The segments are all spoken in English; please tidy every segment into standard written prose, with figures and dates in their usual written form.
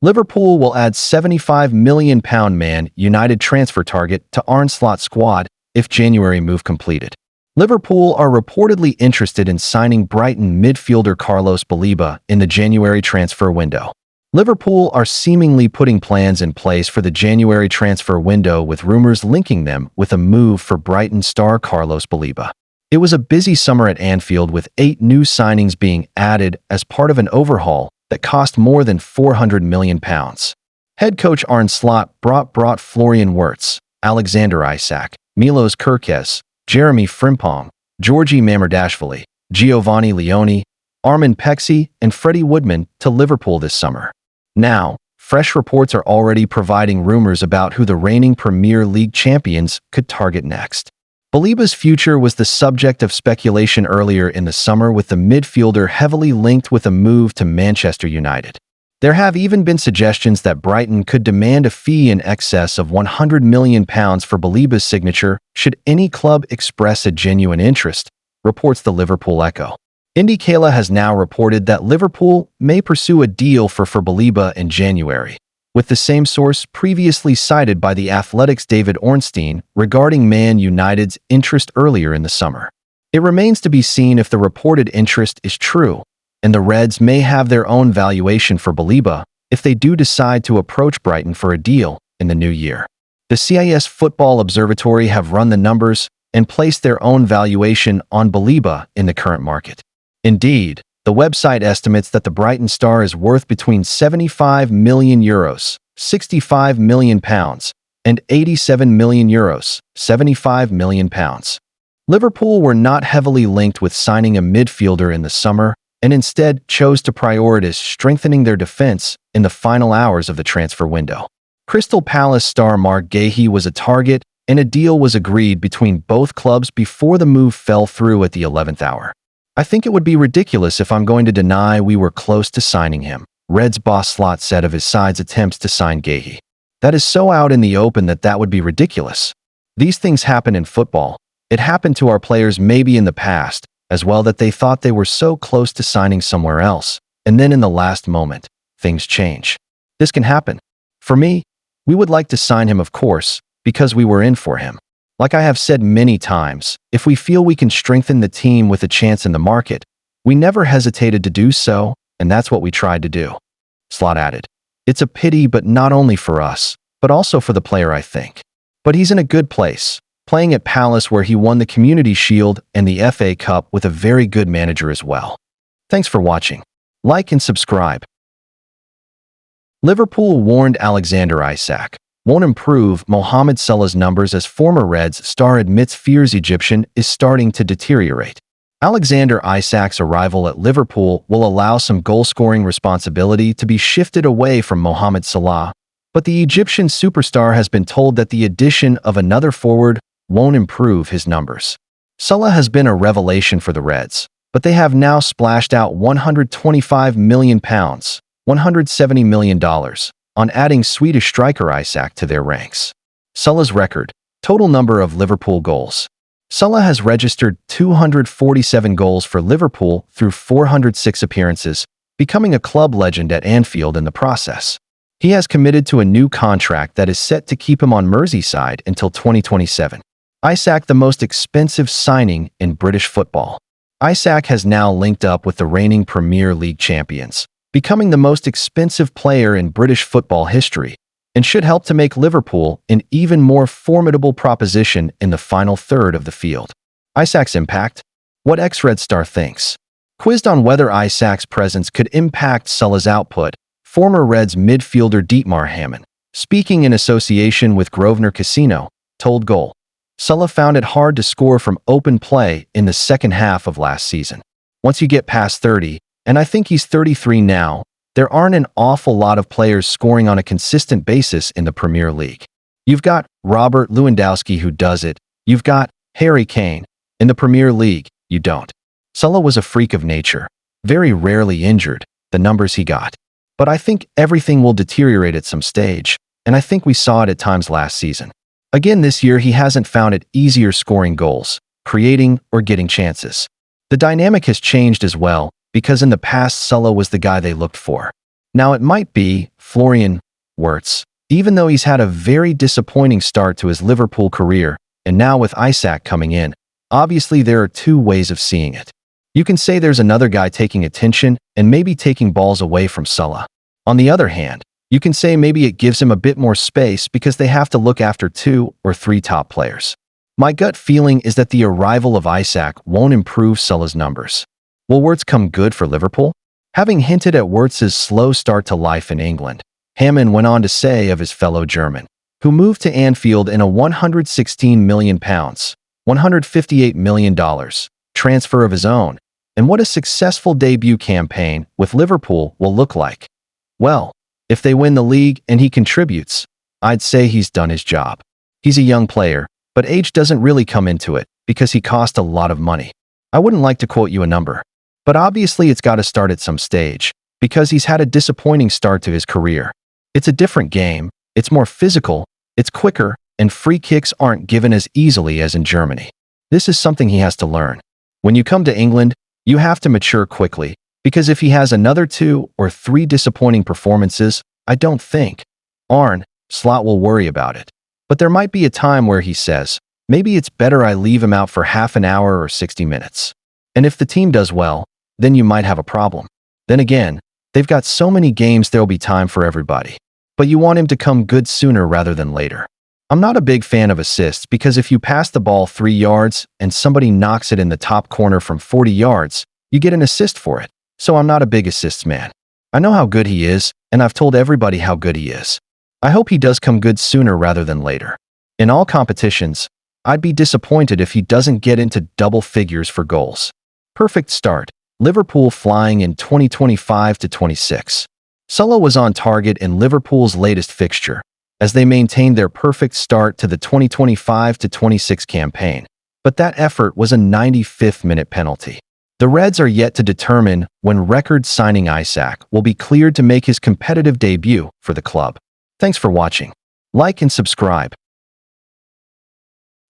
Liverpool will add £75 million Man United transfer target to Arne squad if January move completed. Liverpool are reportedly interested in signing Brighton midfielder Carlos Baleba in the January transfer window. Liverpool are seemingly putting plans in place for the January transfer window, with rumors linking them with a move for Brighton star Carlos Baleba. It was a busy summer at Anfield, with 8 new signings being added as part of an overhaul that cost more than £400 million. Head coach Arne Slot brought Florian Wirtz, Alexander Isak, Milos Kerkez, Jeremy Frimpong, Georgi Mamardashvili, Giovanni Leone, Armin Pexi, and Freddie Woodman to Liverpool this summer. Now, fresh reports are already providing rumors about who the reigning Premier League champions could target next. Baleba's future was the subject of speculation earlier in the summer, with the midfielder heavily linked with a move to Manchester United. There have even been suggestions that Brighton could demand a fee in excess of £100 million for Baleba's signature should any club express a genuine interest, reports the Liverpool Echo. Indicala has now reported that Liverpool may pursue a deal for Baleba in January, with the same source previously cited by The Athletic's David Ornstein regarding Man United's interest earlier in the summer. It remains to be seen if the reported interest is true, and the Reds may have their own valuation for Baleba if they do decide to approach Brighton for a deal in the new year. The CIS Football Observatory have run the numbers and placed their own valuation on Baleba in the current market. Indeed, the website estimates that the Brighton star is worth between €75 million, £65 million, and €87 million, £75 million. Liverpool were not heavily linked with signing a midfielder in the summer, and instead chose to prioritize strengthening their defense in the final hours of the transfer window. Crystal Palace star Mark Guéhi was a target, and a deal was agreed between both clubs before the move fell through at the 11th hour. "I think it would be ridiculous if I'm going to deny we were close to signing him," Reds boss Slot said of his side's attempts to sign Guéhi. "That is so out in the open that would be ridiculous. These things happen in football. It happened to our players maybe in the past as well, that they thought they were so close to signing somewhere else, and then in the last moment, things change. This can happen. For me, we would like to sign him, of course, because we were in for him. Like I have said many times, if we feel we can strengthen the team with a chance in the market, we never hesitated to do so, and that's what we tried to do," Slot added. "It's a pity, but not only for us, but also for the player, I think. But he's in a good place, playing at Palace, where he won the Community Shield and the FA Cup with a very good manager as well." Thanks for watching. Like and subscribe. Liverpool warned Alexander Isak won't improve Mohamed Salah's numbers as former Reds star admits fears Egyptian is starting to deteriorate. Alexander Isak's arrival at Liverpool will allow some goal-scoring responsibility to be shifted away from Mohamed Salah, but the Egyptian superstar has been told that the addition of another forward won't improve his numbers. Salah has been a revelation for the Reds, but they have now splashed out £125 million, $170 million, on adding Swedish striker Isak to their ranks. Salah's record, total number of Liverpool goals. Salah has registered 247 goals for Liverpool through 406 appearances, becoming a club legend at Anfield in the process. He has committed to a new contract that is set to keep him on Merseyside until 2027. Isak, the most expensive signing in British football. Isak has now linked up with the reigning Premier League champions, becoming the most expensive player in British football history, and should help to make Liverpool an even more formidable proposition in the final third of the field. Isak's impact? What ex-Red star thinks. Quizzed on whether Isak's presence could impact Salah's output, former Reds midfielder Dietmar Hamann, speaking in association with Grosvenor Casino, told Goal, "Salah found it hard to score from open play in the second half of last season. Once you get past 30, and I think he's 33 now, there aren't an awful lot of players scoring on a consistent basis in the Premier League. You've got Robert Lewandowski who does it, you've got Harry Kane. In the Premier League, you don't. Salah was a freak of nature, very rarely injured, the numbers he got. But I think everything will deteriorate at some stage, and I think we saw it at times last season. Again this year he hasn't found it easier scoring goals, creating, or getting chances. The dynamic has changed as well, because in the past Salah was the guy they looked for. Now it might be, Florian Wirtz. Even though he's had a very disappointing start to his Liverpool career, and now with Isak coming in, obviously there are two ways of seeing it. You can say there's another guy taking attention and maybe taking balls away from Salah. On the other hand, you can say maybe it gives him a bit more space because they have to look after 2 or 3 top players. My gut feeling is that the arrival of Isak won't improve Salah's numbers. Will Wirtz come good for Liverpool? Having hinted at Wirtz's slow start to life in England, Hammond went on to say of his fellow German, who moved to Anfield in a £116 million, $158 million transfer of his own, and what a successful debut campaign with Liverpool will look like. Well, if they win the league and he contributes, I'd say he's done his job. He's a young player, but age doesn't really come into it because he cost a lot of money. I wouldn't like to quote you a number, but obviously it's got to start at some stage because he's had a disappointing start to his career. It's a different game, it's more physical, it's quicker, and free kicks aren't given as easily as in Germany. This is something he has to learn. When you come to England, you have to mature quickly, because if he has another 2 or 3 disappointing performances, I don't think Arne Slot will worry about it. But there might be a time where he says, maybe it's better I leave him out for half an hour or 60 minutes. And if the team does well, then you might have a problem. Then again, they've got so many games there'll be time for everybody. But you want him to come good sooner rather than later. I'm not a big fan of assists because if you pass the ball 3 yards and somebody knocks it in the top corner from 40 yards, you get an assist for it. So I'm not a big assists man. I know how good he is, and I've told everybody how good he is. I hope he does come good sooner rather than later. In all competitions, I'd be disappointed if he doesn't get into double figures for goals. Perfect start. Liverpool flying in 2025-26. Salah was on target in Liverpool's latest fixture, as they maintained their perfect start to the 2025-26 campaign. But that effort was a 95th-minute penalty. The Reds are yet to determine when record-signing Isak will be cleared to make his competitive debut for the club. Thanks for watching. Like and subscribe.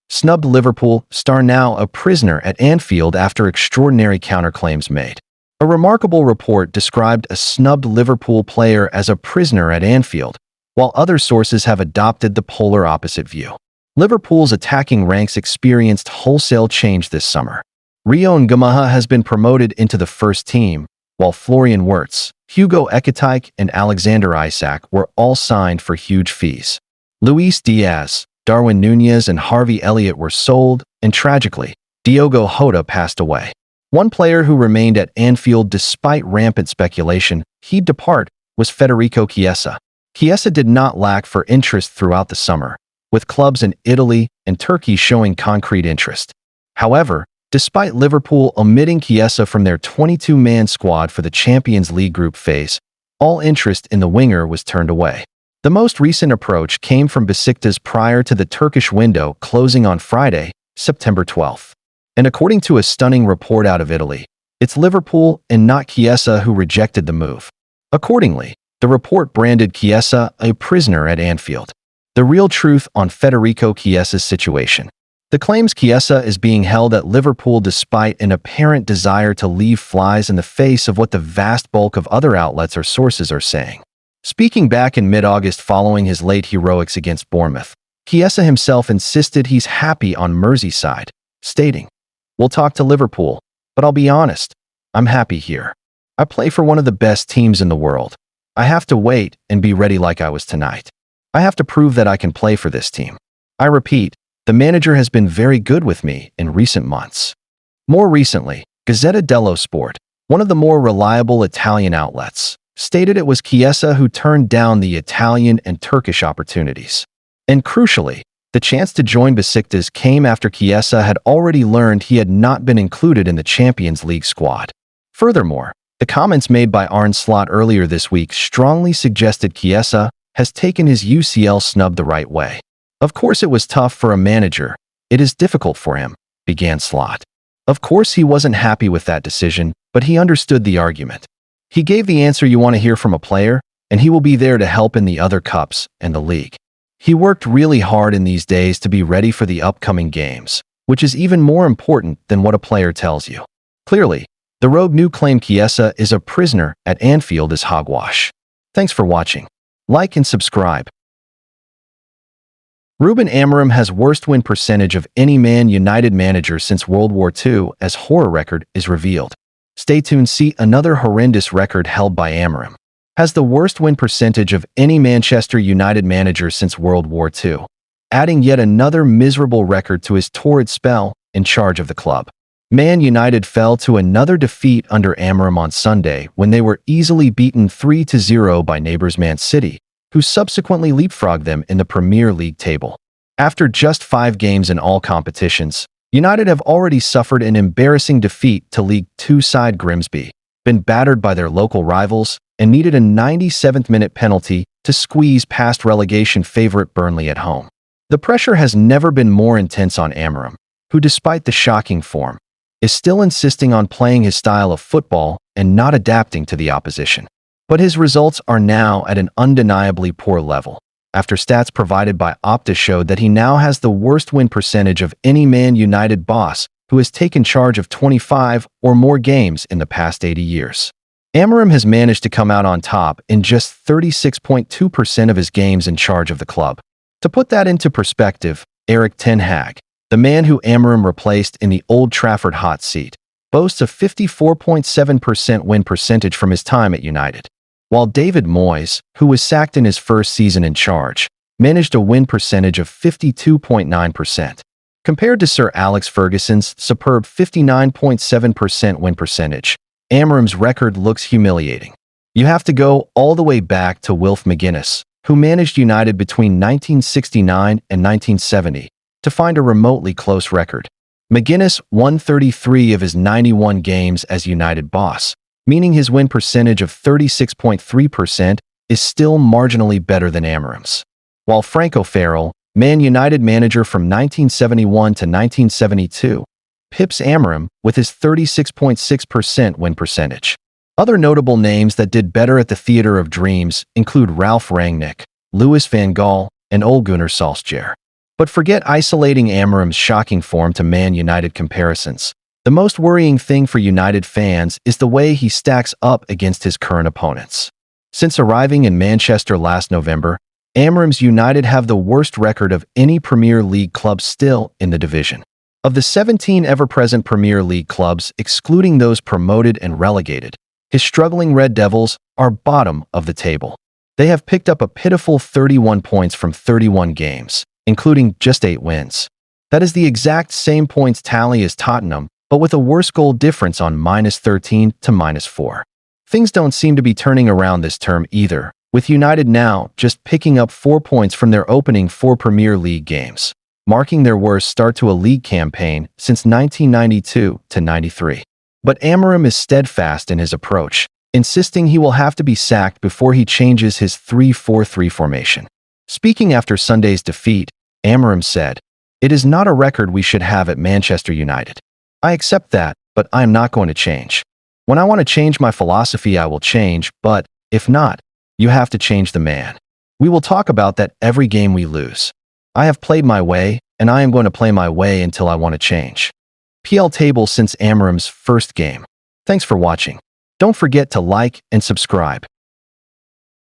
Snubbed Liverpool star now a prisoner at Anfield after extraordinary counterclaims made. A remarkable report described a snubbed Liverpool player as a prisoner at Anfield, while other sources have adopted the polar opposite view. Liverpool's attacking ranks experienced wholesale change this summer. Rio Ngamaha has been promoted into the first team, while Florian Wirtz, Hugo Ekitike, and Alexander Isak were all signed for huge fees. Luis Diaz, Darwin Núñez, and Harvey Elliott were sold, and tragically, Diogo Jota passed away. One player who remained at Anfield despite rampant speculation he'd depart was Federico Chiesa. Chiesa did not lack for interest throughout the summer, with clubs in Italy and Turkey showing concrete interest. However, despite Liverpool omitting Chiesa from their 22-man squad for the Champions League group phase, all interest in the winger was turned away. The most recent approach came from Besiktas prior to the Turkish window closing on Friday, September 12th. And according to a stunning report out of Italy, it's Liverpool and not Chiesa who rejected the move. Accordingly, the report branded Chiesa a prisoner at Anfield. The real truth on Federico Chiesa's situation. The claims Chiesa is being held at Liverpool despite an apparent desire to leave flies in the face of what the vast bulk of other outlets or sources are saying. Speaking back in mid-August following his late heroics against Bournemouth, Chiesa himself insisted he's happy on Merseyside, stating, "We'll talk to Liverpool, but I'll be honest, I'm happy here. I play for one of the best teams in the world. I have to wait and be ready like I was tonight. I have to prove that I can play for this team. I repeat, the manager has been very good with me in recent months." More recently, Gazzetta dello Sport, one of the more reliable Italian outlets, stated it was Chiesa who turned down the Italian and Turkish opportunities. And crucially, the chance to join Besiktas came after Chiesa had already learned he had not been included in the Champions League squad. Furthermore, the comments made by Arne Slot earlier this week strongly suggested Chiesa has taken his UCL snub the right way. "Of course it was tough for a manager. It is difficult for him," began Slot. Of course he wasn't happy with that decision, but he understood the argument. He gave the answer you want to hear from a player, and he will be there to help in the other cups and the league. He worked really hard in these days to be ready for the upcoming games, which is even more important than what a player tells you. Clearly, the rogue new claim Chiesa is a prisoner at Anfield is hogwash. Thanks for watching. Like and subscribe. Ruben Amorim has worst win percentage of any Man United manager since World War II as horror record is revealed. Stay tuned, see another horrendous record held by Amorim. Has the worst win percentage of any Manchester United manager since World War II, adding yet another miserable record to his torrid spell in charge of the club. Man United fell to another defeat under Amorim on Sunday when they were easily beaten 3-0 by neighbours Man City, who subsequently leapfrogged them in the Premier League table. After just 5 games in all competitions, United have already suffered an embarrassing defeat to League Two side Grimsby, been battered by their local rivals, and needed a 97th-minute penalty to squeeze past relegation favourite Burnley at home. The pressure has never been more intense on Amorim, who despite the shocking form, is still insisting on playing his style of football and not adapting to the opposition. But his results are now at an undeniably poor level, after stats provided by Opta showed that he now has the worst win percentage of any Man United boss who has taken charge of 25 or more games in the past 80 years. Amorim has managed to come out on top in just 36.2% of his games in charge of the club. To put that into perspective, Erik ten Hag, the man who Amorim replaced in the Old Trafford hot seat, boasts a 54.7% win percentage from his time at United, while David Moyes, who was sacked in his first season in charge, managed a win percentage of 52.9%. Compared to Sir Alex Ferguson's superb 59.7% win percentage, Amorim's record looks humiliating. You have to go all the way back to Wilf McGuinness, who managed United between 1969 and 1970, to find a remotely close record. McGuinness won 33 of his 91 games as United boss, meaning his win percentage of 36.3% is still marginally better than Amorim's. While Frank O'Farrell, Man United manager from 1971 to 1972, pips Amorim with his 36.6% win percentage. Other notable names that did better at the Theatre of Dreams include Ralph Rangnick, Louis van Gaal, and Ole Gunnar Solskjaer. But forget isolating Amorim's shocking form to Man United comparisons. The most worrying thing for United fans is the way he stacks up against his current opponents. Since arriving in Manchester last November, Amorim's United have the worst record of any Premier League club still in the division. Of the 17 ever-present Premier League clubs, excluding those promoted and relegated, his struggling Red Devils are bottom of the table. They have picked up a pitiful 31 points from 31 games, including just 8 wins. That is the exact same points tally as Tottenham, but with a worse goal difference on -13 to -4. Things don't seem to be turning around this term either, with United now just picking up 4 points from their opening 4 Premier League games, marking their worst start to a league campaign since 1992 to 93. But Amorim is steadfast in his approach, insisting he will have to be sacked before he changes his 3-4-3 formation. Speaking after Sunday's defeat, Amorim said, "It is not a record we should have at Manchester United. I accept that, but I am not going to change. When I want to change my philosophy, I will change, but if not, you have to change the man. We will talk about that every game we lose. I have played my way, and I am going to play my way until I want to change." PL table since Amorim's first game. Thanks for watching. Don't forget to like and subscribe.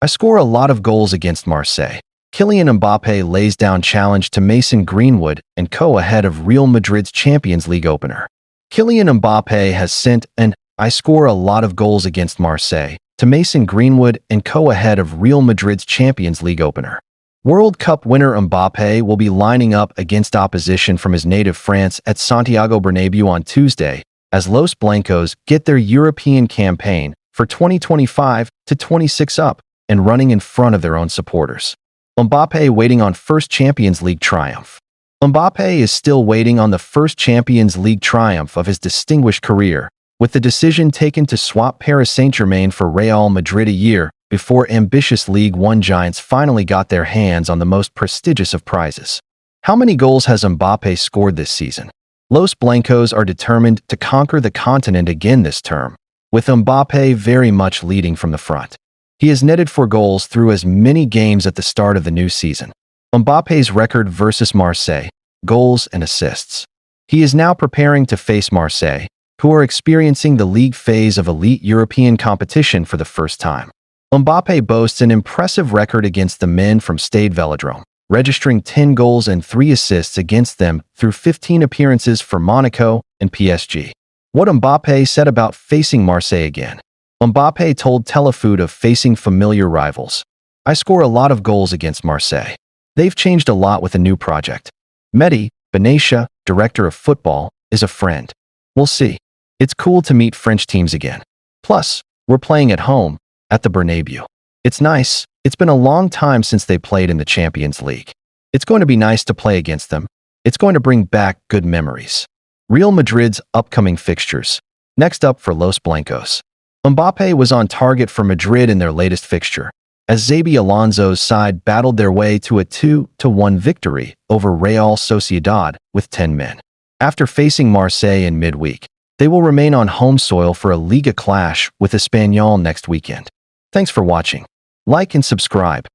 I score a lot of goals against Marseille. Kylian Mbappe lays down challenge to Mason Greenwood and co ahead of Real Madrid's Champions League opener. Kylian Mbappe has sent an "I score a lot of goals against Marseille" to Mason Greenwood and co ahead of Real Madrid's Champions League opener. World Cup winner Mbappe will be lining up against opposition from his native France at Santiago Bernabeu on Tuesday, as Los Blancos get their European campaign for 2025 to 26 up and running in front of their own supporters. Mbappe waiting on first Champions League triumph. Mbappe is still waiting on the first Champions League triumph of his distinguished career, with the decision taken to swap Paris Saint-Germain for Real Madrid a year before ambitious League One giants finally got their hands on the most prestigious of prizes. How many goals has Mbappe scored this season? Los Blancos are determined to conquer the continent again this term, with Mbappe very much leading from the front. He has netted 4 goals through as many games at the start of the new season. Mbappe's record versus Marseille, goals and assists. He is now preparing to face Marseille, who are experiencing the league phase of elite European competition for the first time. Mbappe boasts an impressive record against the men from Stade Velodrome, registering 10 goals and 3 assists against them through 15 appearances for Monaco and PSG. What Mbappe said about facing Marseille again. Mbappe told Telefoot of facing familiar rivals. I score a lot of goals against Marseille. They've changed a lot with a new project. Mehdi, Benatia, director of football, is a friend. We'll see. It's cool to meet French teams again. Plus, we're playing at home, at the Bernabeu. It's nice. It's been a long time since they played in the Champions League. It's going to be nice to play against them. It's going to bring back good memories. Real Madrid's upcoming fixtures. Next up for Los Blancos. Mbappe was on target for Madrid in their latest fixture, as Xabi Alonso's side battled their way to a 2-1 victory over Real Sociedad with 10 men. After facing Marseille in midweek, they will remain on home soil for a Liga clash with Espanyol next weekend. Thanks for watching. Like and subscribe.